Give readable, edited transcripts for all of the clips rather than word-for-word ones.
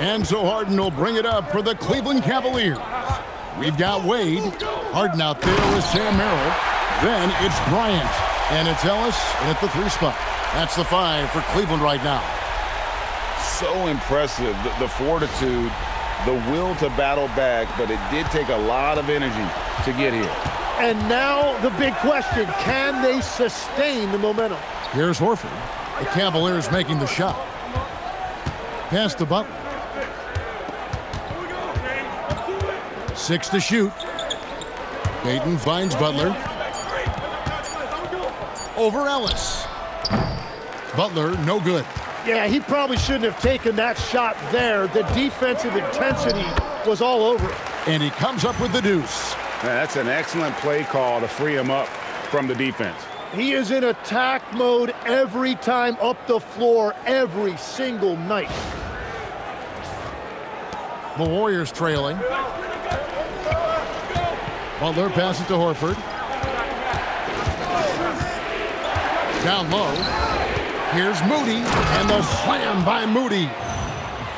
And so Harden will bring it up for the Cleveland Cavaliers. We've got Wade. Harden out there with Sam Merrill. Then it's Bryant. And it's Ellis at the 3 spot. That's the 5 for Cleveland right now. So impressive, the fortitude, the will to battle back, but it did take a lot of energy to get here. And now the big question, can they sustain the momentum? Here's Horford. The Cavaliers making the shot. Pass to Butler. 6 to shoot. Payton finds Butler. Over Ellis. Butler, no good. Yeah, he probably shouldn't have taken that shot there. The defensive intensity was all over it. And he comes up with the deuce. That's an excellent play call to free him up from the defense. He is in attack mode every time up the floor, every single night. The Warriors trailing. Butler passes to Horford. Down low. Here's Moody, and the slam by Moody.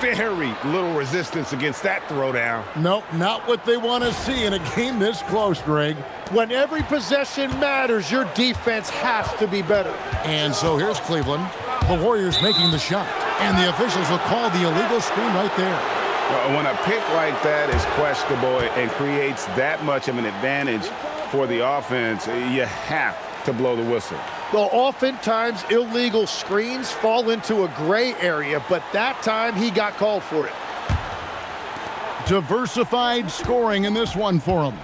Very little resistance against that throwdown. Nope, not what they want to see in a game this close, Greg. When every possession matters, your defense has to be better. And so here's Cleveland. The Warriors making the shot. And the officials will call the illegal screen right there. When a pick like that is questionable and creates that much of an advantage for the offense, you have to blow the whistle. Well, oftentimes illegal screens fall into a gray area, but that time he got called for it. Diversified scoring in this one for him.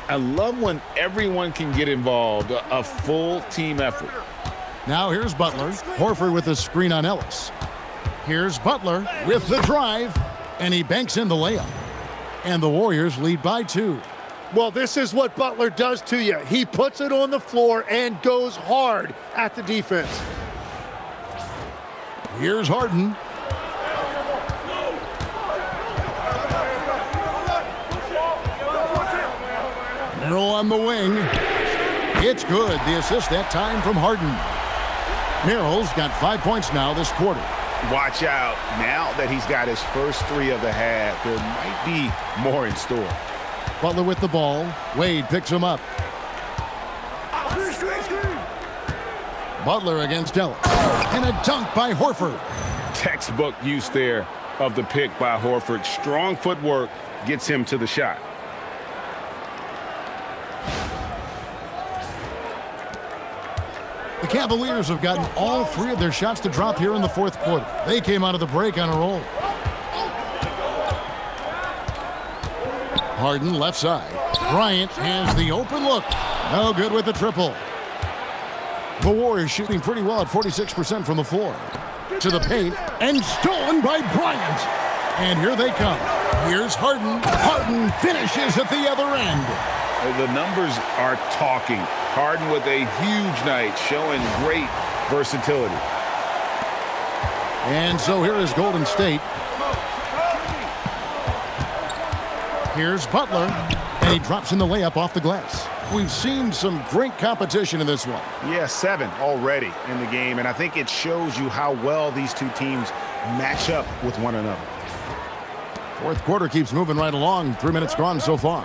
I love when everyone can get involved, a full team effort. Now here's Butler. Horford with a screen on Ellis. Here's Butler with the drive, and he banks in the layup. And the Warriors lead by 2. Well, this is what Butler does to you. He puts it on the floor and goes hard at the defense. Here's Harden. Merrill on the wing. It's good. The assist that time from Harden. Merrill's got 5 points now this quarter. Watch out. Now that he's got his first 3 of the half, there might be more in store. Butler with the ball. Wade picks him up. Butler against Ellis. And a dunk by Horford. Textbook use there of the pick by Horford. Strong footwork gets him to the shot. The Cavaliers have gotten all 3 of their shots to drop here in the 4th quarter. They came out of the break on a roll. Harden left side. Bryant has the open look. No good with the triple. The Warriors shooting pretty well at 46% from the floor. To the paint, and stolen by Bryant. And here they come. Here's Harden. Harden finishes at the other end. The numbers are talking. Harden with a huge night, showing great versatility. And so here is Golden State. Here's Butler, and he drops in the layup off the glass. We've seen some great competition in this one. Yeah, 7 already in the game, and I think it shows you how well these two teams match up with one another. 4th quarter keeps moving right along. 3 minutes gone so far.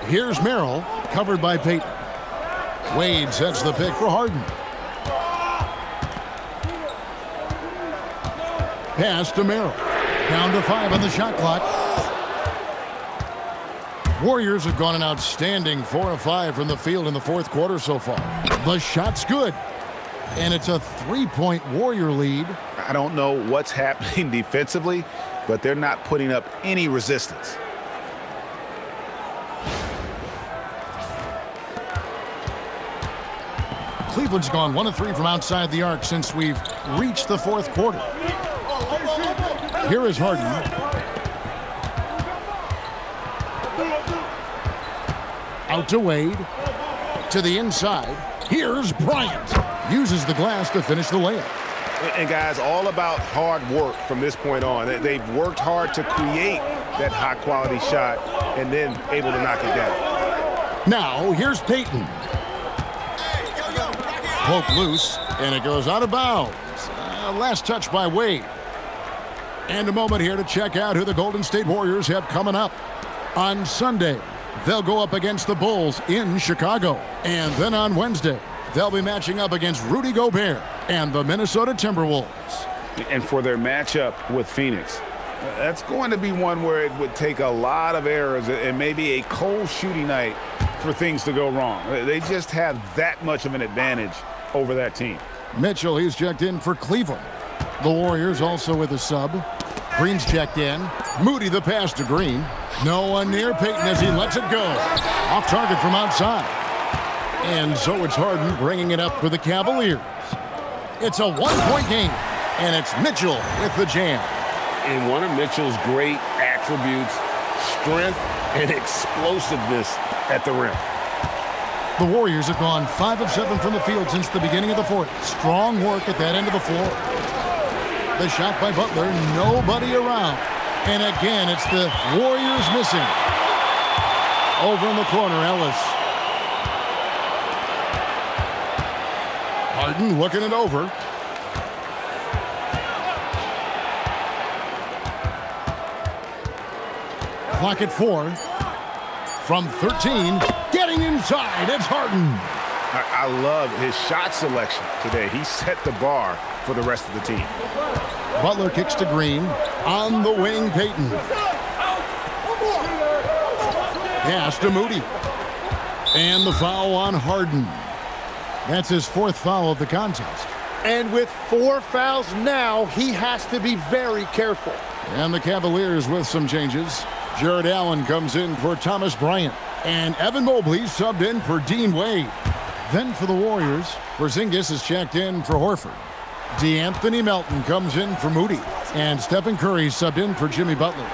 Here's Merrill, covered by Payton. Wade sets the pick for Harden. Pass to Merrill. Down to 5 on the shot clock. Warriors have gone an outstanding 4 of 5 from the field in the 4th quarter so far. The shot's good. And it's a 3-point Warrior lead. I don't know what's happening defensively, but they're not putting up any resistance. Cleveland's gone 1 of 3 from outside the arc since we've reached the 4th quarter. Here is Harden. Out to Wade. To the inside. Here's Bryant. Uses the glass to finish the layup. And guys, all about hard work from this point on. They've worked hard to create that high-quality shot and then able to knock it down. Now, here's Payton. Poke loose, and it goes out of bounds. Last touch by Wade. And a moment here to check out who the Golden State Warriors have coming up. On Sunday, they'll go up against the Bulls in Chicago. And then on Wednesday, they'll be matching up against Rudy Gobert and the Minnesota Timberwolves. And for their matchup with Phoenix, that's going to be one where it would take a lot of errors and maybe a cold shooting night for things to go wrong. They just have that much of an advantage over that team. Mitchell, he's checked in for Cleveland. The Warriors also with a sub. Green's checked in. Moody the pass to Green. No one near Payton as he lets it go. Off target from outside. And so it's Harden bringing it up for the Cavaliers. It's a one-point game, and it's Mitchell with the jam. And one of Mitchell's great attributes, strength and explosiveness at the rim. The Warriors have gone 5 of 7 from the field since the beginning of the fourth. Strong work at that end of the floor. The shot by Butler, nobody around. And again, it's the Warriors missing. Over in the corner, Ellis. Harden looking it over. Clock at 4. From 13, getting inside, it's Harden. I love his shot selection today. He set the bar for the rest of the team. Butler kicks to Green. On the wing, Payton. Pass to Moody. And the foul on Harden. That's his 4th foul of the contest. And with 4 fouls now, he has to be very careful. And the Cavaliers with some changes. Jared Allen comes in for Thomas Bryant. And Evan Mobley subbed in for Dean Wade. Then for the Warriors, Porzingis is checked in for Horford. DeAnthony Melton comes in for Moody. And Stephen Curry subbed in for Jimmy Butler.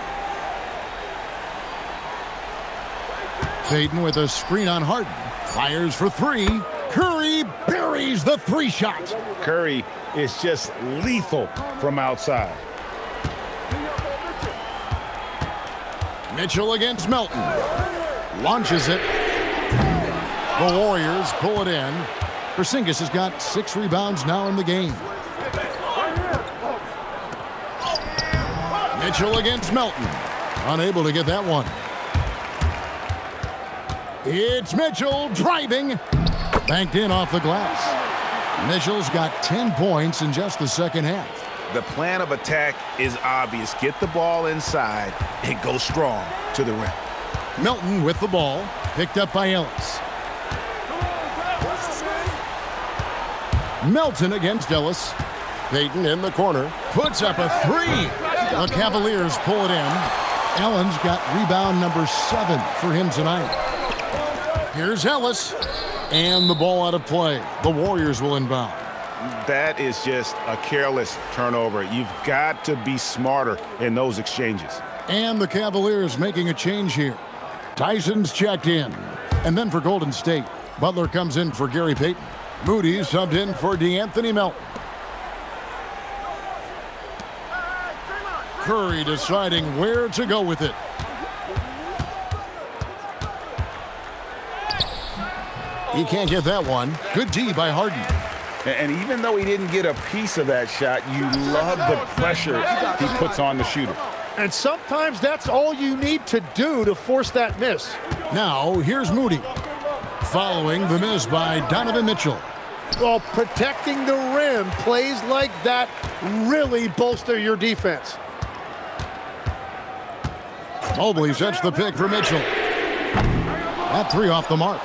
Payton with a screen on Harden. Fires for 3. Curry buries the 3-shot. Curry is just lethal from outside. Mitchell against Melton. Launches it. The Warriors pull it in. Porzingis has got 6 rebounds now in the game. Mitchell against Melton. Unable to get that one. It's Mitchell driving. Banked in off the glass. Mitchell's got 10 points in just the second half. The plan of attack is obvious. Get the ball inside and go strong to the rim. Melton with the ball. Picked up by Ellis. Melton against Ellis. Payton in the corner. Puts up a 3. The Cavaliers pull it in. Allen's got rebound number 7 for him tonight. Here's Ellis. And the ball out of play. The Warriors will inbound. That is just a careless turnover. You've got to be smarter in those exchanges. And the Cavaliers making a change here. Tyson's checked in. And then for Golden State, Butler comes in for Gary Payton. Moody subbed in for DeAnthony Melton. Curry deciding where to go with it. He can't get that one. Good D by Harden. And even though he didn't get a piece of that shot, you love the pressure he puts on the shooter. And sometimes that's all you need to do to force that miss. Now, here's Moody. Following the miss by Donovan Mitchell. Well, protecting the rim, plays like that really bolster your defense. Mobley sets the pick for Mitchell. That 3 off the mark.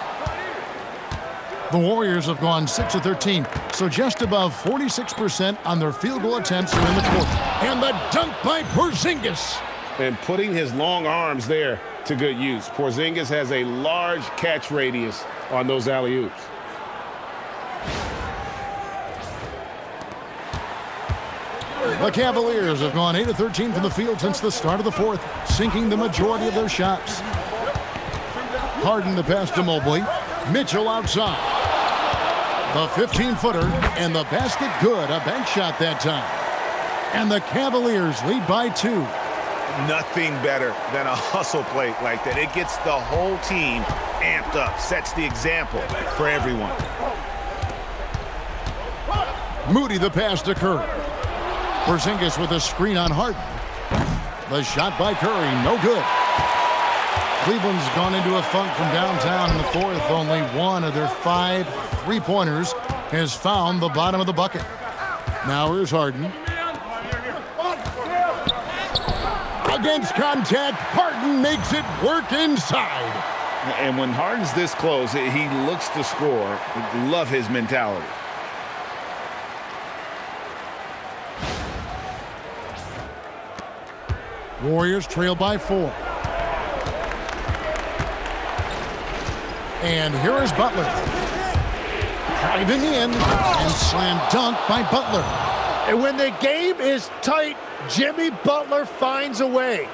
The Warriors have gone 6 of 13, so just above 46% on their field goal attempts are in the court. And the dunk by Porzingis. And putting his long arms there to good use. Porzingis has a large catch radius on those alley-oops. The Cavaliers have gone 8 of 13 from the field since the start of the fourth, sinking the majority of their shots. Harden the pass to Mobley. Mitchell outside. The 15-footer and the basket good. A bank shot that time. And the Cavaliers lead by 2. Nothing better than a hustle play like that. It gets the whole team amped up, sets the example for everyone. Moody the pass to Curry. Porzingis with a screen on Harden. The shot by Curry, no good. Cleveland's gone into a funk from downtown in the fourth. Only one of their 5 3-pointers has found the bottom of the bucket. Now here's Harden. Against contact, Harden makes it work inside. And when Harden's this close, he looks to score. Love his mentality. Warriors trail by 4. And here is Butler. Driving in and slam dunk by Butler. And when the game is tight, Jimmy Butler finds a way.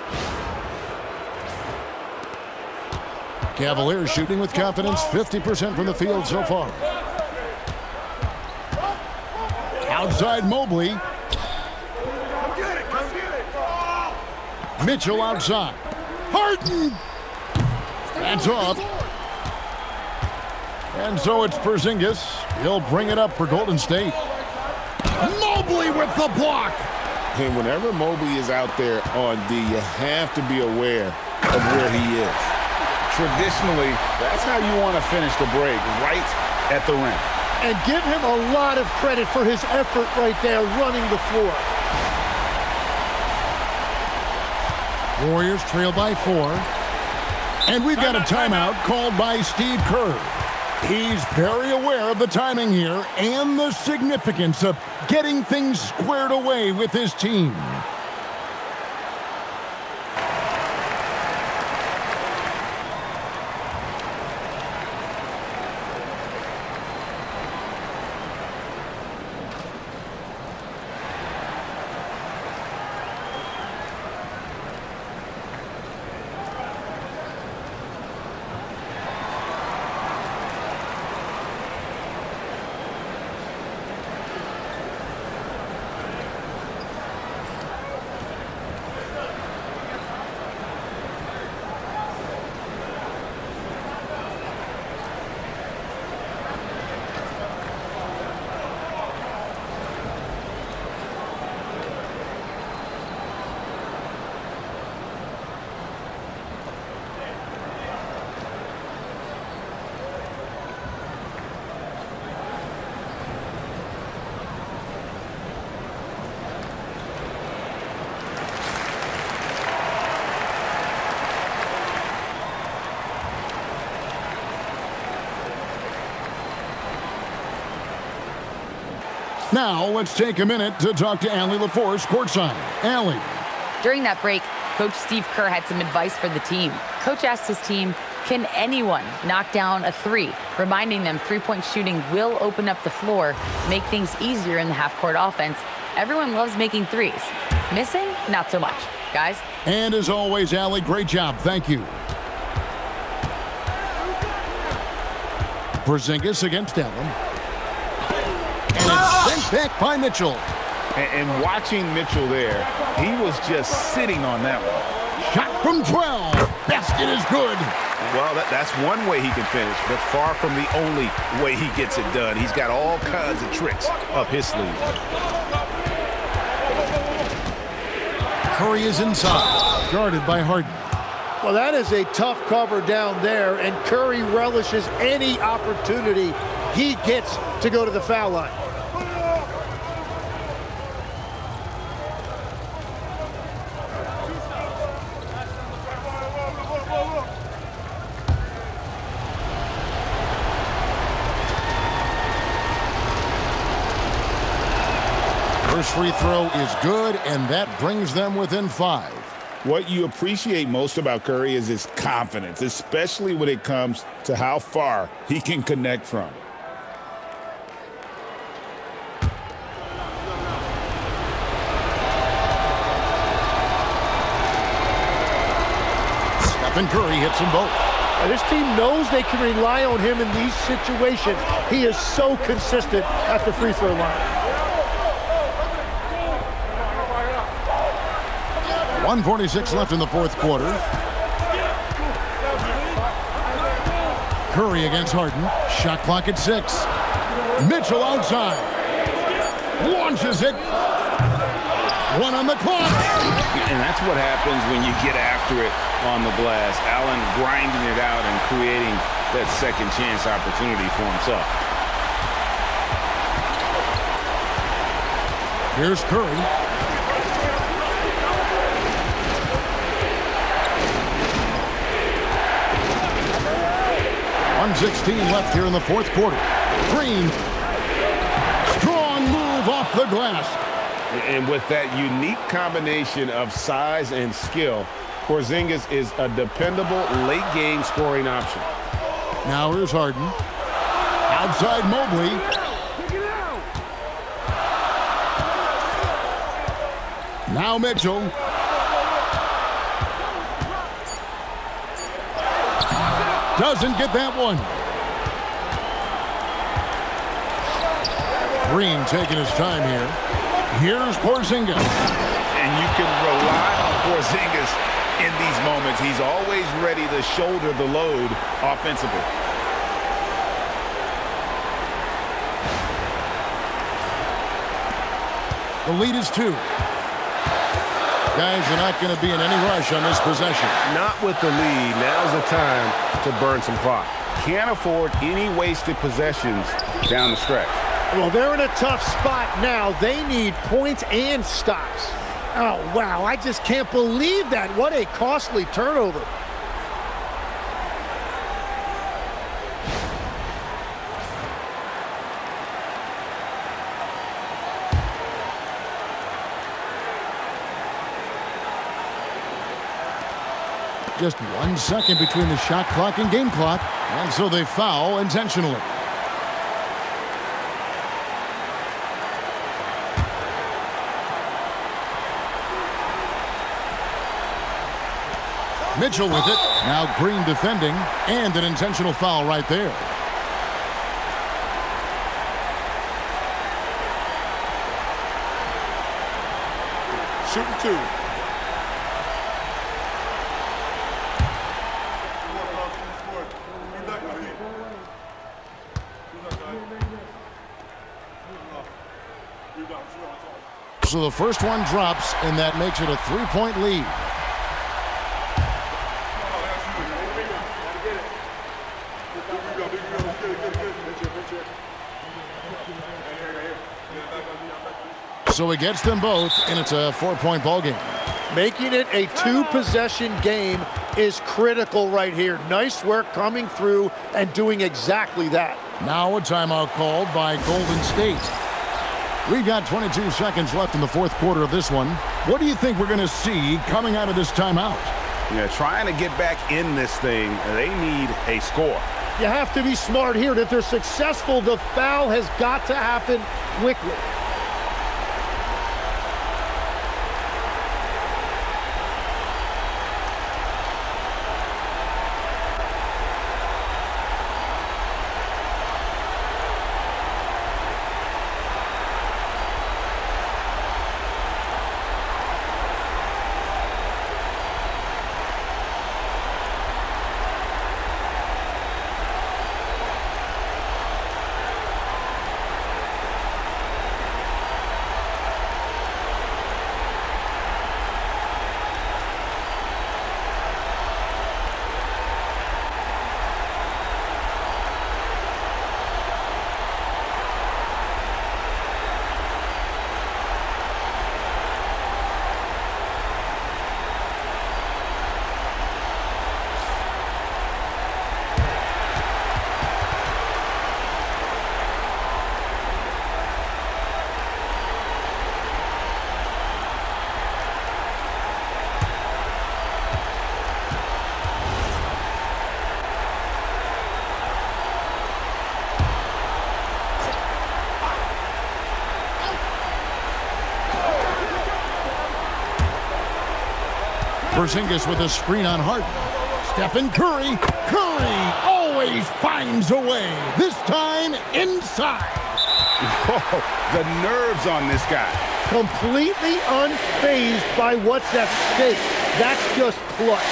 Cavaliers shooting with confidence, 50% from the field so far. Outside Mobley. Mitchell outside. Harden! That's off. And so it's Porzingis. He'll bring it up for Golden State. Mobley with the block. And whenever Mobley is out there on D, you have to be aware of where he is. Traditionally, that's how you want to finish the break, right at the rim. And give him a lot of credit for his effort right there running the floor. Warriors trail by 4. And we've got a timeout called by Steve Kerr. He's very aware of the timing here and the significance of getting things squared away with his team. Now, let's take a minute to talk to Allie LaForce courtside. Allie. During that break, Coach Steve Kerr had some advice for the team. Coach asked his team, can anyone knock down a 3? Reminding them 3-point shooting will open up the floor, make things easier in the half-court offense. Everyone loves making 3s. Missing? Not so much. Guys? And as always, Allie, great job. Thank you. Porzingis against Allen. And it's sent back by Mitchell. And watching Mitchell there, he was just sitting on that one. Shot from 12. Basket is good. Well, that's one way he can finish, but far from the only way he gets it done. He's got all kinds of tricks up his sleeve. Curry is inside, guarded by Harden. Well, that is a tough cover down there, and Curry relishes any opportunity he gets to go to the foul line. First free throw is good, and that brings them within 5. What you appreciate most about Curry is his confidence, especially when it comes to how far he can connect from. Stephen Curry hits them both. And this team knows they can rely on him in these situations. He is so consistent at the free throw line. 1:46 left in the fourth quarter. Curry against Harden. Shot clock at 6. Mitchell outside. Launches it. One on the clock. And that's what happens when you get after it on the glass. Allen grinding it out and creating that second chance opportunity for himself. Here's Curry. .116 left here in the fourth quarter. Green. Strong move off the glass. And with that unique combination of size and skill, Porzingis is a dependable late-game scoring option. Now here's Harden. Outside Mobley. Now Mitchell. Doesn't get that one. Green taking his time here. Here's Porzingis. And you can rely on Porzingis in these moments. He's always ready to shoulder the load offensively. The lead is 2. Guys are not going to be in any rush on this possession. Not with the lead. Now's the time to burn some clock. Can't afford any wasted possessions down the stretch. Well, they're in a tough spot now. They need points and stops. Oh, wow. I just can't believe that. What a costly turnover. Just 1 second between the shot clock and game clock, and so they foul intentionally. Mitchell with it. Now Green defending, and an intentional foul right there. Shooting 2. So the first one drops, and that makes it a 3-point lead. So he gets them both, and it's a 4-point ball game. Making it a 2-possession game is critical right here. Nice work coming through and doing exactly that. Now a timeout called by Golden State. We've got 22 seconds left in the fourth quarter of this one. What do you think we're going to see coming out of this timeout? Yeah, trying to get back in this thing, they need a score. You have to be smart here. If they're successful, the foul has got to happen quickly. Porzingis with a screen on Harden. Stephen Curry. Curry always finds a way. This time inside. Whoa, the nerves on this guy. Completely unfazed by what's at stake. That's just clutch.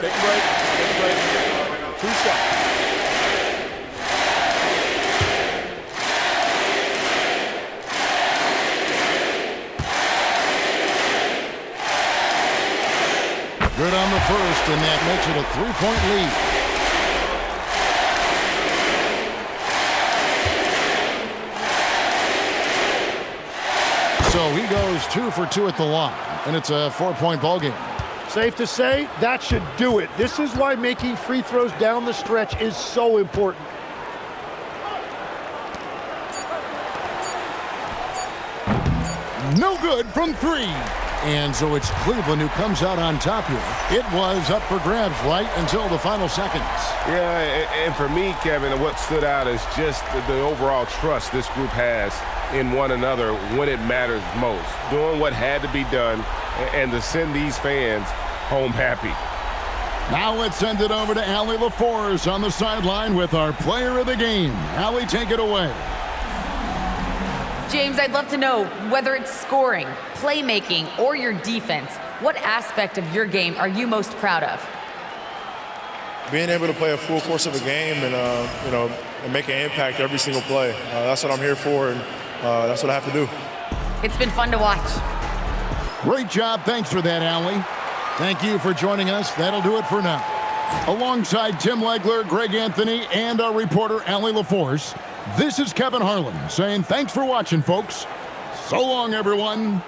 Take a break. Take a break. 2 shots. Good on the first, and that makes it a 3-point lead. So he goes 2 for 2 at the line, and it's a 4-point ball game. Safe to say, that should do it. This is why making free throws down the stretch is so important. No good from 3. And so it's Cleveland who comes out on top here. It was up for grabs right until the final seconds. Yeah, and for me, Kevin, what stood out is just the overall trust this group has in one another when it matters most. Doing what had to be done and to send these fans home happy. Now let's send it over to Allie LaForce on the sideline with our player of the game. Allie, take it away. James, I'd love to know whether it's scoring, playmaking, or your defense. What aspect of your game are you most proud of? Being able to play a full course of a game and, and make an impact every single play. That's what I'm here for, and that's what I have to do. It's been fun to watch. Great job. Thanks for that, Allie. Thank you for joining us. That'll do it for now. Alongside Tim Legler, Greg Anthony, and our reporter, Allie LaForce, this is Kevin Harlan saying thanks for watching, folks. So long, everyone.